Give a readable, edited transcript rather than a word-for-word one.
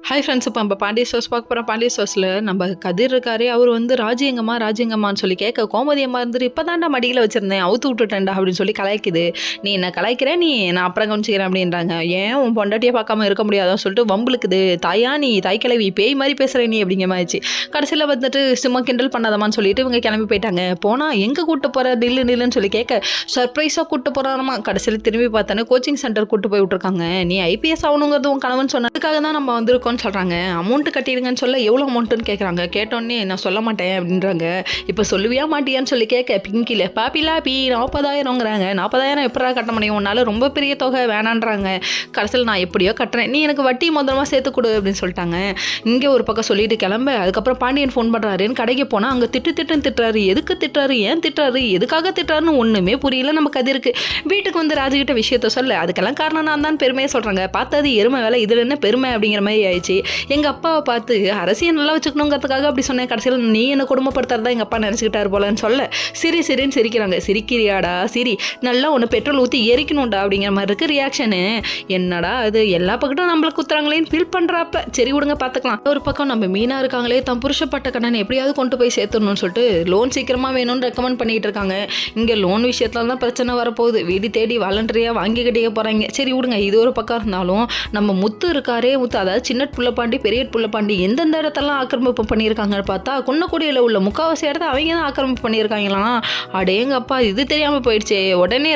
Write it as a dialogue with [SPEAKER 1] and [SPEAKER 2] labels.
[SPEAKER 1] Hi friends, இப்போ நம்ம Pandya stores பார்க்க போகிறோம். பாண்டிய ஸ்டோர்ஸில் நம்ம கதிர் இருக்காரு. அவர் வந்து ராஜியங்கம்மா ராஜியங்கம்மான்னு சொல்லி கேட்க, கோமதி அம்மா இருந்துட்டு இப்போ தான்டா மடியில் வச்சிருந்தேன், அவுத்து விட்டுட்டேன்டா அப்படின்னு சொல்லி கலாய்க்குது. நீ என்ன கலாய்க்கிறேன், நீ நான் அப்புறம் கவனிச்சிக்கிறேன் அப்படின்றாங்க. ஏன் உன் பொண்டாட்டியை பார்க்காம இருக்க முடியாதான்னு சொல்லிட்டு வம்புலுக்குது. தாயா நீ தாய் கிளவி பேய் மாதிரி பேசுகிற நீ அப்படிங்கிற மாதிரிச்சு. கடைசியில் வந்துட்டு சும்மா கிண்டல் பண்ணாதமான்னு சொல்லிட்டு இவங்க கிளம்பி போயிட்டாங்க. போனால் எங்கே கூப்பிட்டு போகிற நில்லுன்னு சொல்லி கேட்க, சர்ப்ரைஸாக கூப்பிட்டு போகிறாரமா. கடைசியில் திரும்பி பார்த்தோன்னே கோச்சிங் சென்டர் கூப்பிட்டு போய் விட்டுருக்காங்க. நீ ஐபிஎஸ் ஆகணுங்கிறது உன் கணவன் சொன்னதுக்காக தான் நம்ம வந்திருக்கோம் சொல்கிறாங்க. அமௌண்ட்டு கட்டிடுங்கன்னு சொல்ல எவ்வளோ அமௌண்ட்டுன்னு கேட்குறாங்க. கேட்டோன்னே நான் சொல்ல மாட்டேன் அப்படின்றாங்க. இப்போ சொல்லுவியா மாட்டியான்னு சொல்லி கேட்க, பிங்கில் பாப்பிலா 40,000ங்கிறாங்க. 40,000 எப்படா கட்ட முடியும், உன்னால் ரொம்ப பெரிய தொகை வேணான்றாங்க. கடைசியில் நான் எப்படியோ கட்டுறேன், நீ எனக்கு வட்டி முதலமாக சேர்த்து கொடு அப்படின்னு சொல்லிட்டாங்க. இங்கே ஒரு பக்கம் சொல்லிட்டு கிளம்ப, அதுக்கப்புறம் பாண்டியன் ஃபோன் பண்ணுறாருன்னு கடைக்கு போனால் அங்கே திட்டுன்னு திட்டுறாரு. எதுக்கு திட்டுறாரு, ஏன் திட்டுறாரு, எதுக்காக திட்டுறாருன்னு ஒன்றுமே புரியல நம்ம கதிருக்கு. வீட்டுக்கு வந்து ராஜுகிட்ட விஷயத்த சொல்ல, அதுக்கெல்லாம் காரணம் நான் தான் பெருமையை சொல்கிறாங்க. பார்த்தது எருமை வேலை, இதில் என்ன பெருமை அப்படிங்கிற மாதிரி ஆயிடுச்சு. எங்கள் அப்பாவை பார்த்து அரசியல் நல்லா வச்சுக்கணுங்கிறதுக்காக அப்படி சொன்னேன். கடைசியில் நீ என்ன குடும்பப்படுத்துறதா எங்கள் அப்பா நினச்சிக்கிட்டாரு போலன்னு சொல்ல, சிரின்னு சிரிக்கிறாங்க. சிரிக்கிறியாடா சிரி, நல்லா ஒன்று பெட்ரோல் ஊற்றி எரிக்கணும்டா அப்படிங்கிற மாதிரி இருக்குது ரியாக்ஷனு. என்னடா அது எல்லா பக்கட்டும் நம்மளை குத்துறாங்களேன்னு ஃபீல் பண்ணுறாப்ப. சரி விடுங்க பார்த்துக்கலாம். ஒரு பக்கம் நம்ம மீனா இருக்காங்களே, தம் புருஷப்பட்ட கடன் எப்படியாவது கொண்டு போய் சேர்த்துடணும்னு சொல்லிட்டு லோன் சீக்கிரமாக வேணும்னு ரெக்கமெண்ட் பண்ணிகிட்டு இருக்காங்க. இங்கே லோன் விஷயத்துல தான் பிரச்சனை வரப்போகுது. வீடு தேடி வாலண்டரியாக வாங்கி கட்டிக்க போகிறாங்க. சரி விடுங்க, இது ஒரு பக்கம் இருந்தாலும் நம்ம முத்து இருக்காரே, முத்து அதாவது சின்ன புள்ளப்பாண்டி பெரிய புள்ளப்பாண்டி எந்தெந்த இடத்தெல்லாம் ஆக்கிரமிப்பு பண்ணியிருக்காங்கன்னு பார்த்தா, குன்னக்குடியில் உள்ள முக்கால்வாசி இடத்த அவங்க தான் ஆக்கிரமிப்பு பண்ணியிருக்காங்களாம். அடேங்கப்பா, இது தெரியாமல் போயிடுச்சே. உடனே